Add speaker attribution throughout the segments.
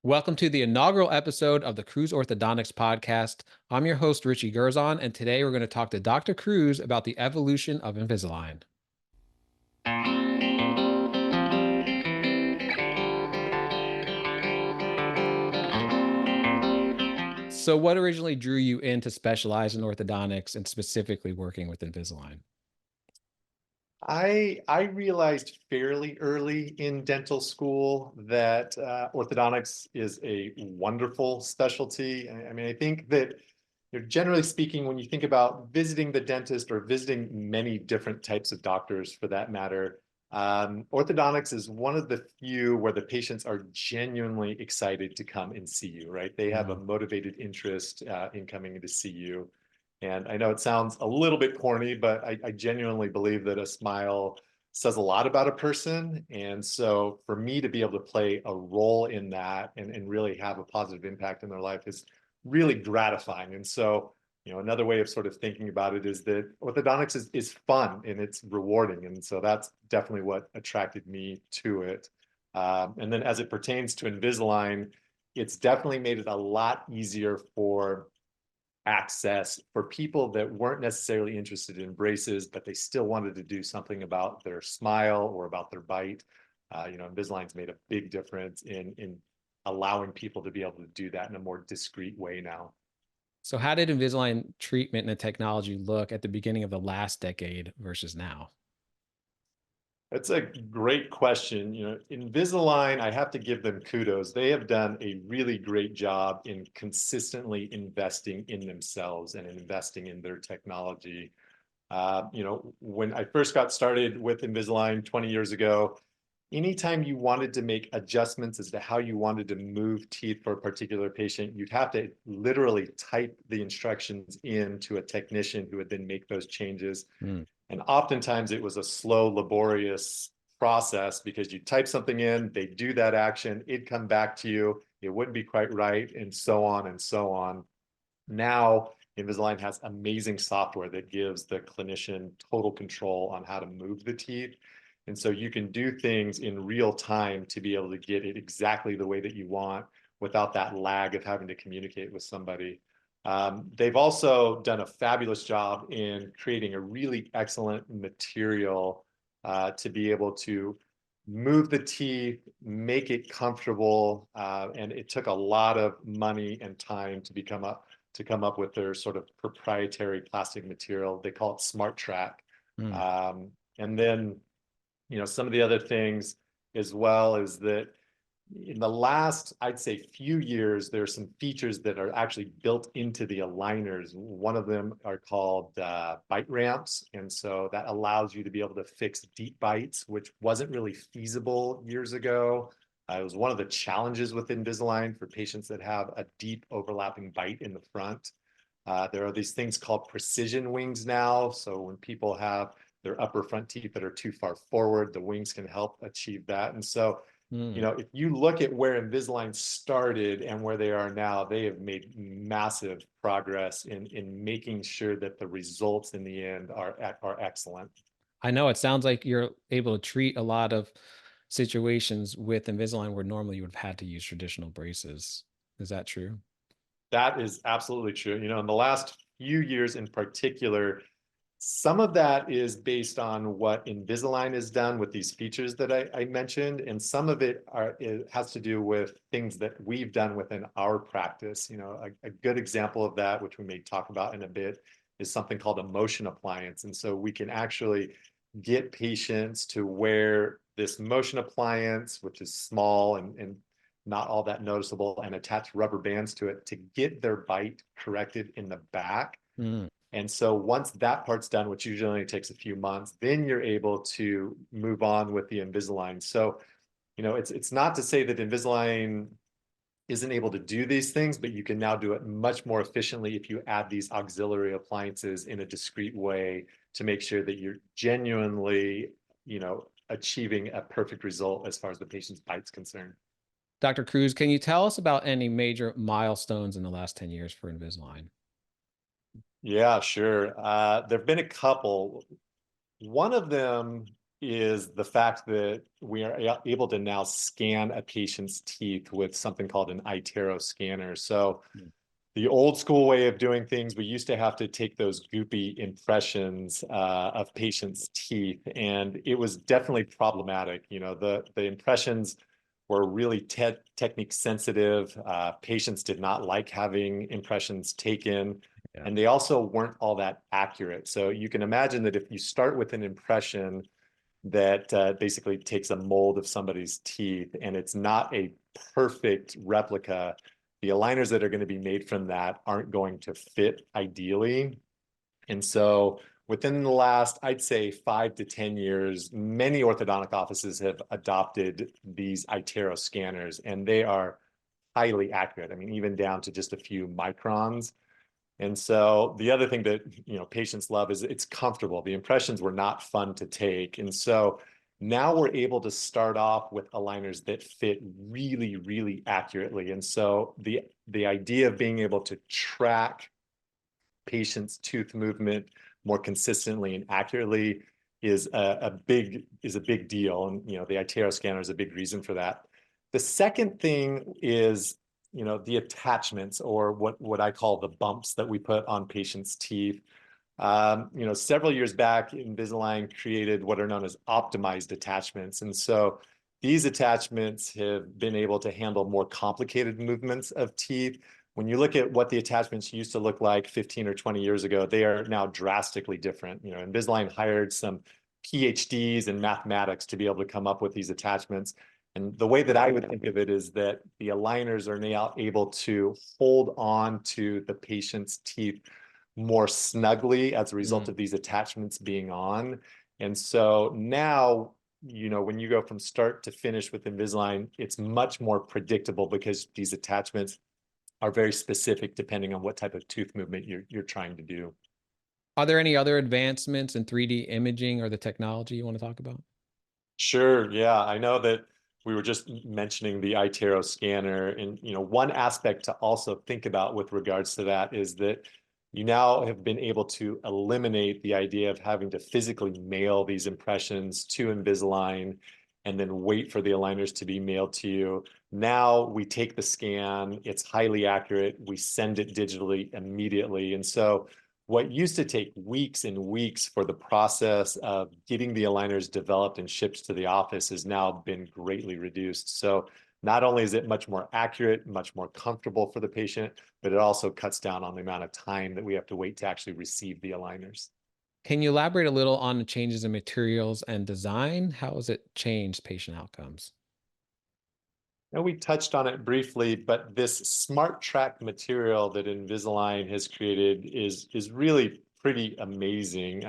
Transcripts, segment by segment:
Speaker 1: Welcome to the inaugural episode of the Cruz Orthodontics podcast. I'm your host, Richie Gerzon, and today we're going to talk to Dr. Cruz about the evolution of Invisalign. So, what originally drew you in to specialize in orthodontics and specifically working with Invisalign?
Speaker 2: I realized fairly early in dental school that orthodontics is a wonderful specialty. I mean, I think that generally speaking, when you think about visiting the dentist or visiting many different types of doctors for that matter, orthodontics is one of the few where the patients are genuinely excited to come and see you, right? They have a
Speaker 1: Mm.
Speaker 2: motivated interest in coming in to see you. And I know it sounds a little bit corny, but I genuinely believe that a smile says a lot about a person. And so for me to be able to play a role in that and really have a positive impact in their life is really gratifying. And so, another way of sort of thinking about it is that orthodontics is fun and it's rewarding. And so that's definitely what attracted me to it. And then as it pertains to Invisalign, it's definitely made it a lot easier for access for people that weren't necessarily interested in braces, but they still wanted to do something about their smile or about their bite. Invisalign's made a big difference in allowing people to be able to do that in a more discreet way now.
Speaker 1: So, how did Invisalign treatment and the technology look at the beginning of the last decade versus now?
Speaker 2: That's a great question. Invisalign, I have to give them kudos. They have done a really great job in consistently investing in themselves and investing in their technology. When I first got started with Invisalign 20 years ago, anytime you wanted to make adjustments as to how you wanted to move teeth for a particular patient, you'd have to literally type the instructions in to a technician who would then make those changes.
Speaker 1: Mm.
Speaker 2: And oftentimes it was a slow, laborious process because you type something in, they do that action, it'd come back to you, it wouldn't be quite right, and so on and so on. Now, Invisalign has amazing software that gives the clinician total control on how to move the teeth. And so you can do things in real time to be able to get it exactly the way that you want without that lag of having to communicate with somebody. They've also done a fabulous job in creating a really excellent material to be able to move the teeth, make it comfortable, and it took a lot of money and time to come up with their sort of proprietary plastic material. They call it Smart Track.
Speaker 1: Mm.
Speaker 2: And then, some of the other things as well is that in the last, I'd say, few years, there are some features that are actually built into the aligners. One of them are called bite ramps. And so that allows you to be able to fix deep bites, which wasn't really feasible years ago. It was one of the challenges with Invisalign for patients that have a deep overlapping bite in the front. There are these things called precision wings now. So when people have their upper front teeth that are too far forward, the wings can help achieve that. And so
Speaker 1: Mm.
Speaker 2: if you look at where Invisalign started and where they are now, they have made massive progress in making sure that the results in the end are excellent.
Speaker 1: I know it sounds like you're able to treat a lot of situations with Invisalign where normally you would have had to use traditional braces. Is that true?
Speaker 2: That is absolutely true. In the last few years in particular, some of that is based on what Invisalign has done with these features that I mentioned, and some of it has to do with things that we've done within our practice. A good example of that, which we may talk about in a bit, is something called a motion appliance. And so we can actually get patients to wear this motion appliance, which is small and not all that noticeable, and attach rubber bands to it to get their bite corrected in the back.
Speaker 1: Mm.
Speaker 2: And so once that part's done, which usually only takes a few months, then you're able to move on with the Invisalign. So, it's not to say that Invisalign isn't able to do these things, but you can now do it much more efficiently if you add these auxiliary appliances in a discrete way to make sure that you're genuinely, achieving a perfect result as far as the patient's bite's concerned.
Speaker 1: Dr. Cruz, can you tell us about any major milestones in the last 10 years for Invisalign?
Speaker 2: Yeah, sure. There have been a couple. One of them is the fact that we are able to now scan a patient's teeth with something called an iTero scanner. So
Speaker 1: Mm.
Speaker 2: the old school way of doing things, we used to have to take those goopy impressions of patients' teeth, and it was definitely problematic. The impressions were really technique sensitive. Patients did not like having impressions taken,
Speaker 1: Yeah.
Speaker 2: and they also weren't all that accurate. So you can imagine that if you start with an impression that basically takes a mold of somebody's teeth and it's not a perfect replica, the aligners that are going to be made from that aren't going to fit ideally. And so within the last, I'd say 5 to 10 years, many orthodontic offices have adopted these iTero scanners, and they are highly accurate. I mean, even down to just a few microns. And so the other thing that patients love is it's comfortable. The impressions were not fun to take. And so now we're able to start off with aligners that fit really, really accurately. And so the idea of being able to track patients' tooth movement more consistently and accurately is a big deal. And the iTero scanner is a big reason for that. The second thing is the attachments, or what I call the bumps that we put on patients' teeth. Several years back, Invisalign created what are known as optimized attachments. And so these attachments have been able to handle more complicated movements of teeth. When you look at what the attachments used to look like 15 or 20 years ago, they are now drastically different. Invisalign hired some PhDs in mathematics to be able to come up with these attachments. And the way that I would think of it is that the aligners are now able to hold on to the patient's teeth more snugly as a result
Speaker 1: Mm.
Speaker 2: of these attachments being on. And so now, when you go from start to finish with Invisalign, it's much more predictable because these attachments are very specific depending on what type of tooth movement you're trying to do.
Speaker 1: Are there any other advancements in 3D imaging or the technology you want to talk about?
Speaker 2: Sure. Yeah. I know that we were just mentioning the iTero scanner. And, one aspect to also think about with regards to that is that you now have been able to eliminate the idea of having to physically mail these impressions to Invisalign and then wait for the aligners to be mailed to you. Now we take the scan, it's highly accurate, we send it digitally immediately. And so what used to take weeks and weeks for the process of getting the aligners developed and shipped to the office has now been greatly reduced. So not only is it much more accurate, much more comfortable for the patient, but it also cuts down on the amount of time that we have to wait to actually receive the aligners.
Speaker 1: Can you elaborate a little on the changes in materials and design? How has it changed patient outcomes?
Speaker 2: And we touched on it briefly, but this smart track material that Invisalign has created is really pretty amazing.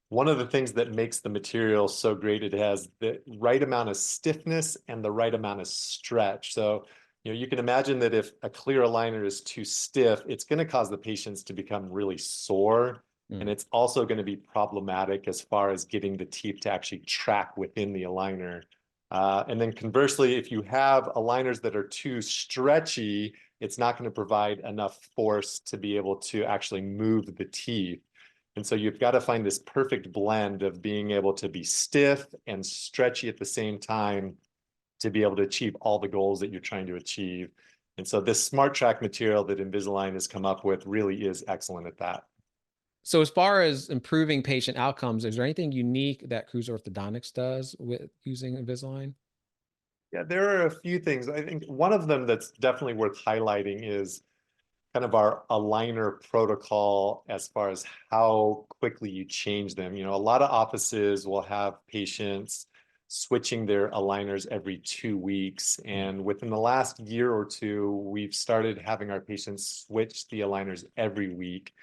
Speaker 2: One of the things that makes the material so great, it has the right amount of stiffness and the right amount of stretch. So, you can imagine that if a clear aligner is too stiff, it's going to cause the patients to become really sore. And
Speaker 1: Mm.
Speaker 2: it's also going to be problematic as far as getting the teeth to actually track within the aligner. And then conversely, if you have aligners that are too stretchy, it's not going to provide enough force to be able to actually move the teeth. And so you've got to find this perfect blend of being able to be stiff and stretchy at the same time to be able to achieve all the goals that you're trying to achieve. And so this smart track material that Invisalign has come up with really is excellent at that.
Speaker 1: So, as far as improving patient outcomes, is there anything unique that Cruz Orthodontics does with using Invisalign?
Speaker 2: Yeah, there are a few things. I think one of them that's definitely worth highlighting is kind of our aligner protocol as far as how quickly you change them. A lot of offices will have patients switching their aligners every 2 weeks.
Speaker 1: Mm.
Speaker 2: And within the last year or two, we've started having our patients switch the aligners every week.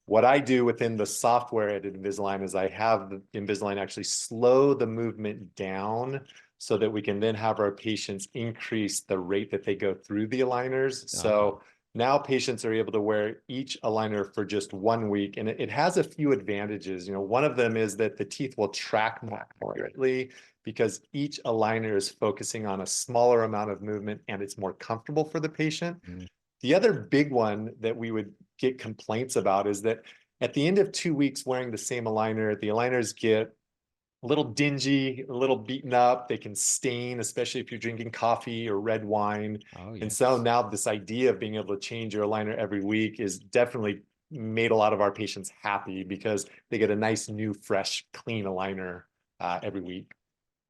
Speaker 2: What I do within the software at Invisalign is I have the Invisalign actually slow the movement down so that we can then have our patients increase the rate that they go through the aligners.
Speaker 1: Okay.
Speaker 2: So now patients are able to wear each aligner for just 1 week, and it has a few advantages. One of them is that the teeth will track more accurately because each aligner is focusing on a smaller amount of movement and it's more comfortable for the patient.
Speaker 1: Mm.
Speaker 2: The other big one that we would get complaints about is that at the end of 2 weeks wearing the same aligner, the aligners get a little dingy, a little beaten up. They can stain, especially if you're drinking coffee or red wine.
Speaker 1: Oh,
Speaker 2: And so
Speaker 1: yes.
Speaker 2: now this idea of being able to change your aligner every week is definitely made a lot of our patients happy because they get a nice, new, fresh, clean aligner every week.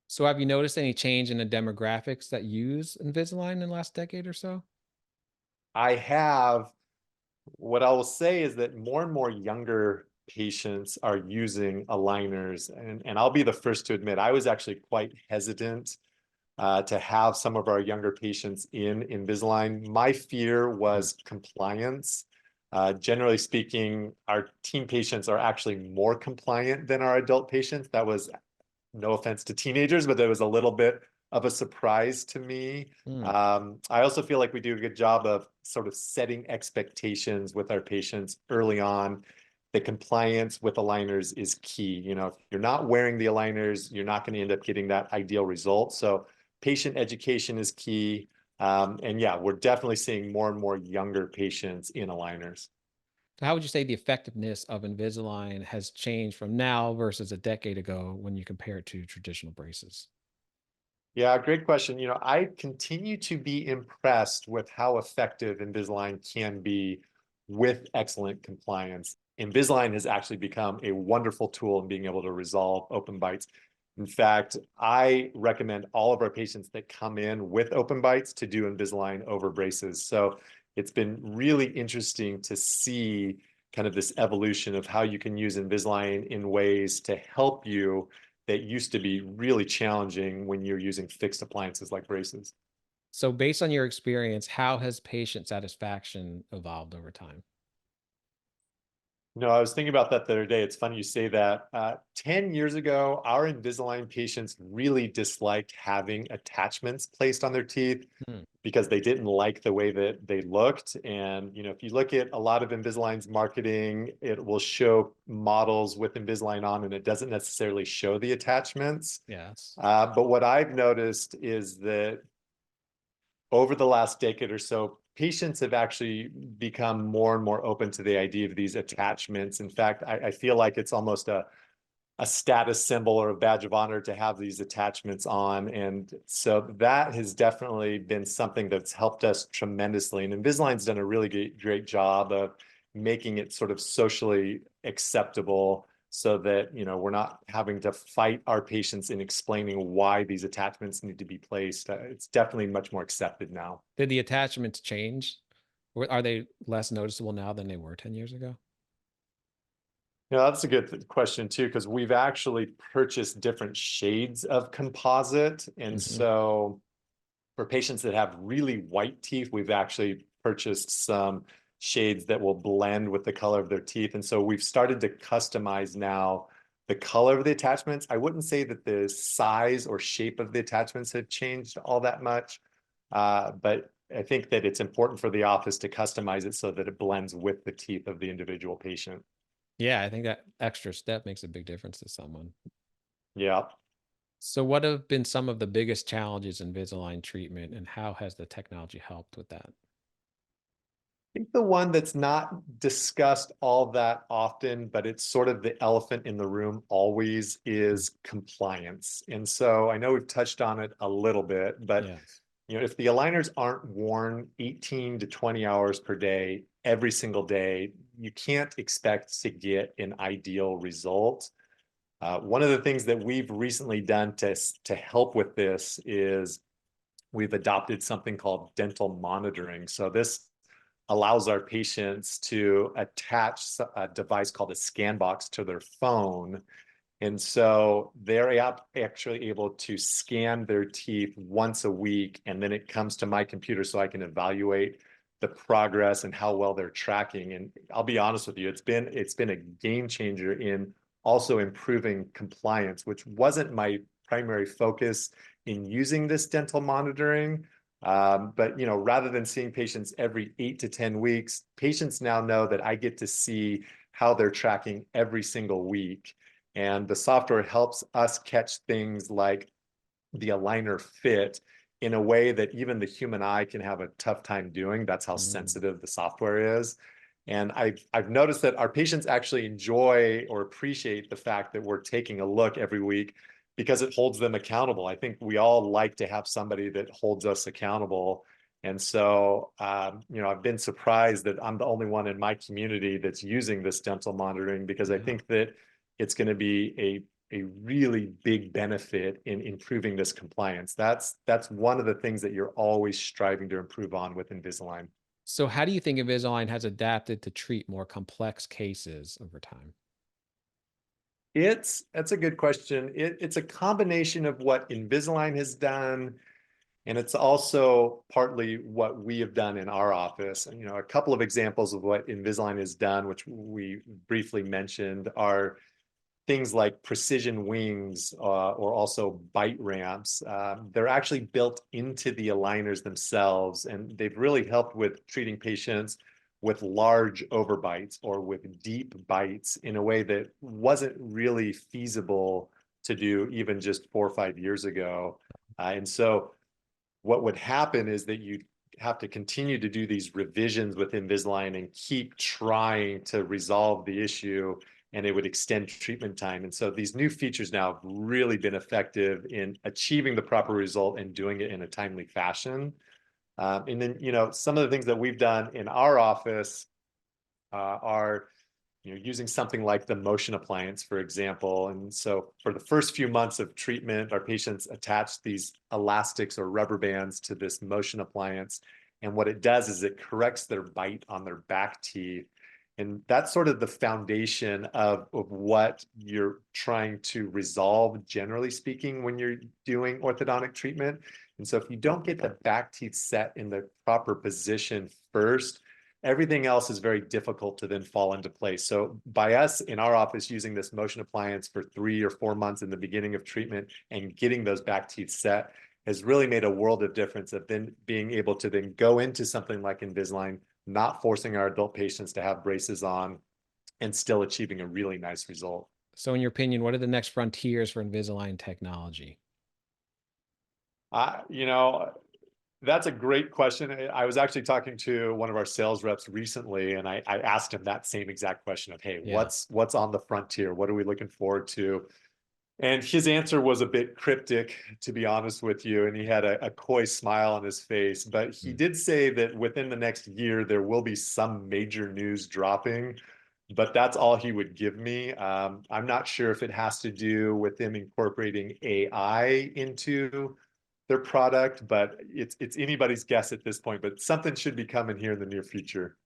Speaker 1: So have you noticed any change in the demographics that use Invisalign in the last decade or so?
Speaker 2: I have What I will say is that more and more younger patients are using aligners, and I'll be the first to admit I was actually quite hesitant to have some of our younger patients in Invisalign. My fear
Speaker 1: Mm.
Speaker 2: was compliance. Generally speaking, our teen patients are actually more compliant than our adult patients. That was no offense to teenagers, but there was a little bit of a surprise to me.
Speaker 1: Mm.
Speaker 2: I also feel like we do a good job of sort of setting expectations with our patients early on. The compliance with aligners is key. If you're not wearing the aligners, you're not going to end up getting that ideal result. So patient education is key. And yeah, we're definitely seeing more and more younger patients in aligners.
Speaker 1: So how would you say the effectiveness of Invisalign has changed from now versus a decade ago when you compare it to traditional braces?
Speaker 2: Yeah, great question. I continue to be impressed with how effective Invisalign can be with excellent compliance. Invisalign has actually become a wonderful tool in being able to resolve open bites. In fact, I recommend all of our patients that come in with open bites to do Invisalign over braces. So it's been really interesting to see kind of this evolution of how you can use Invisalign in ways to help you that used to be really challenging when you're using fixed appliances like braces.
Speaker 1: So based on your experience, how has patient satisfaction evolved over time?
Speaker 2: I was thinking about that the other day. It's funny you say that. 10 years ago, our Invisalign patients really disliked having attachments placed on their teeth
Speaker 1: Hmm.
Speaker 2: because they didn't like the way that they looked. And, if you look at a lot of Invisalign's marketing, it will show models with Invisalign on, and it doesn't necessarily show the attachments.
Speaker 1: Yes.
Speaker 2: But what I've noticed is that over the last decade or so, patients have actually become more and more open to the idea of these attachments. In fact, I feel like it's almost a status symbol or a badge of honor to have these attachments on. And so that has definitely been something that's helped us tremendously. And Invisalign's done a really great job of making it sort of socially acceptable so that we're not having to fight our patients in explaining why these attachments need to be placed. It's definitely much more accepted now.
Speaker 1: Did the attachments change? Or are they less noticeable now than they were 10 years ago?
Speaker 2: That's a good question too, because we've actually purchased different shades of composite. And
Speaker 1: Hmm.
Speaker 2: so for patients that have really white teeth, we've actually purchased some shades that will blend with the color of their teeth. And so we've started to customize now the color of the attachments. I wouldn't say that the size or shape of the attachments have changed all that much, but I think that it's important for the office to customize it so that it blends with the teeth of the individual patient.
Speaker 1: Yeah, I think that extra step makes a big difference to someone.
Speaker 2: Yeah.
Speaker 1: So, what have been some of the biggest challenges in Invisalign treatment, and how has the technology helped with that?
Speaker 2: Think the one that's not discussed all that often, but it's sort of the elephant in the room always
Speaker 1: Mm.
Speaker 2: is compliance. And so I know we've touched on it a little bit, but
Speaker 1: Yes.
Speaker 2: if the aligners aren't worn 18 to 20 hours per day, every single day, you can't expect to get an ideal result. One of the things that we've recently done to help with this is we've adopted something called dental monitoring. So this allows our patients to attach a device called a scan box to their phone. And so they're actually able to scan their teeth once a week. And then it comes to my computer so I can evaluate the progress and how well they're tracking. And I'll be honest with you, it's been a game changer in also improving compliance, which wasn't my primary focus in using this dental monitoring. But rather than seeing patients every 8 to 10 weeks, patients now know that I get to see how they're tracking every single week. And the software helps us catch things like the aligner fit in a way that even the human eye can have a tough time doing. That's how
Speaker 1: Mm.
Speaker 2: sensitive the software is. And I've noticed that our patients actually enjoy or appreciate the fact that we're taking a look every week because it holds them accountable. I think we all like to have somebody that holds us accountable. And so, I've been surprised that I'm the only one in my community that's using this dental monitoring, because I
Speaker 1: Yeah.
Speaker 2: think that it's going to be a really big benefit in improving this compliance. That's one of the things that you're always striving to improve on with Invisalign.
Speaker 1: So how do you think Invisalign has adapted to treat more complex cases over time?
Speaker 2: That's a good question. It's a combination of what Invisalign has done, and it's also partly what we have done in our office. And a couple of examples of what Invisalign has done, which we briefly mentioned, are things like precision wings, or also bite ramps. They're actually built into the aligners themselves, and they've really helped with treating patients with large overbites or with deep bites in a way that wasn't really feasible to do even just 4 or 5 years ago. And so what would happen is that you have to continue to do these revisions with Invisalign and keep trying to resolve the issue, and it would extend treatment time. And so these new features now have really been effective in achieving the proper result and doing it in a timely fashion. And then, some of the things that we've done in our office are using something like the motion appliance, for example. And so for the first few months of treatment, our patients attach these elastics or rubber bands to this motion appliance. And what it does is it corrects their bite on their back teeth. And that's sort of the foundation of what you're trying to resolve, generally speaking, when you're doing orthodontic treatment. And so if you don't get the back teeth set in the proper position first, everything else is very difficult to then fall into place. So by us in our office using this motion appliance for 3 or 4 months in the beginning of treatment and getting those back teeth set has really made a world of difference of then being able to then go into something like Invisalign, not forcing our adult patients to have braces on, and still achieving a really nice result.
Speaker 1: So in your opinion, what are the next frontiers for Invisalign technology?
Speaker 2: I, you know, That's a great question. I was actually talking to one of our sales reps recently, and I asked him that same exact question of, "Hey,
Speaker 1: Yeah.
Speaker 2: what's on the frontier? What are we looking forward to?" And his answer was a bit cryptic, to be honest with you, and he had a coy smile on his face. But he
Speaker 1: Mm.
Speaker 2: did say that within the next year there will be some major news dropping, but that's all he would give me. I'm not sure if it has to do with them incorporating AI into their product, but it's anybody's guess at this point. But something should be coming here in the near future.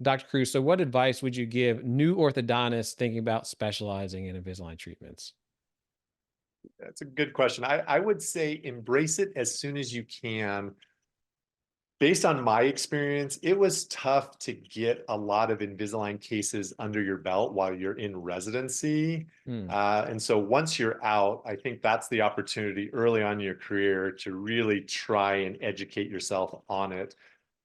Speaker 1: Dr. Cruz, so what advice would you give new orthodontists thinking about specializing in Invisalign treatments?
Speaker 2: That's a good question. I would say embrace it as soon as you can. Based on my experience, it was tough to get a lot of Invisalign cases under your belt while you're in residency.
Speaker 1: Mm.
Speaker 2: And so once you're out, I think that's the opportunity early on in your career to really try and educate yourself on it.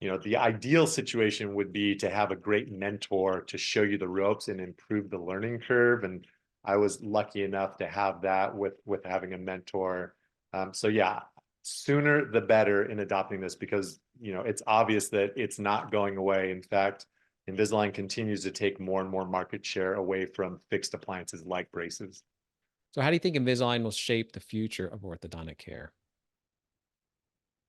Speaker 2: The ideal situation would be to have a great mentor to show you the ropes and improve the learning curve. And I was lucky enough to have that with having a mentor. So yeah, sooner the better in adopting this, because it's obvious that it's not going away. In fact, Invisalign continues to take more and more market share away from fixed appliances like braces.
Speaker 1: So how do you think Invisalign will shape the future of orthodontic care?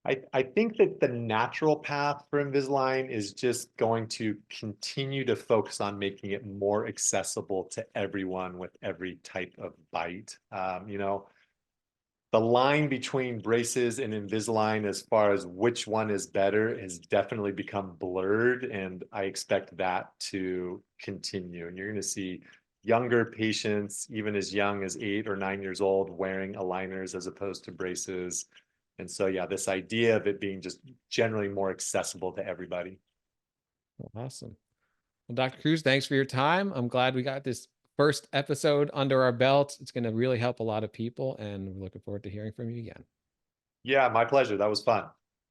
Speaker 2: I think that the natural path for Invisalign is just going to continue to focus on making it more accessible to everyone with every type of bite. The line between braces and Invisalign as far as which one is better has definitely become blurred, and I expect that to continue. And you're going to see younger patients, even as young as 8 or 9 years old, wearing aligners as opposed to braces. And so, yeah, this idea of it being just generally more accessible to everybody.
Speaker 1: Well, awesome. Well, Dr. Cruz, thanks for your time. I'm glad we got this first episode under our belt. It's going to really help a lot of people, and we're looking forward to hearing from you again.
Speaker 2: Yeah, my pleasure. That was fun.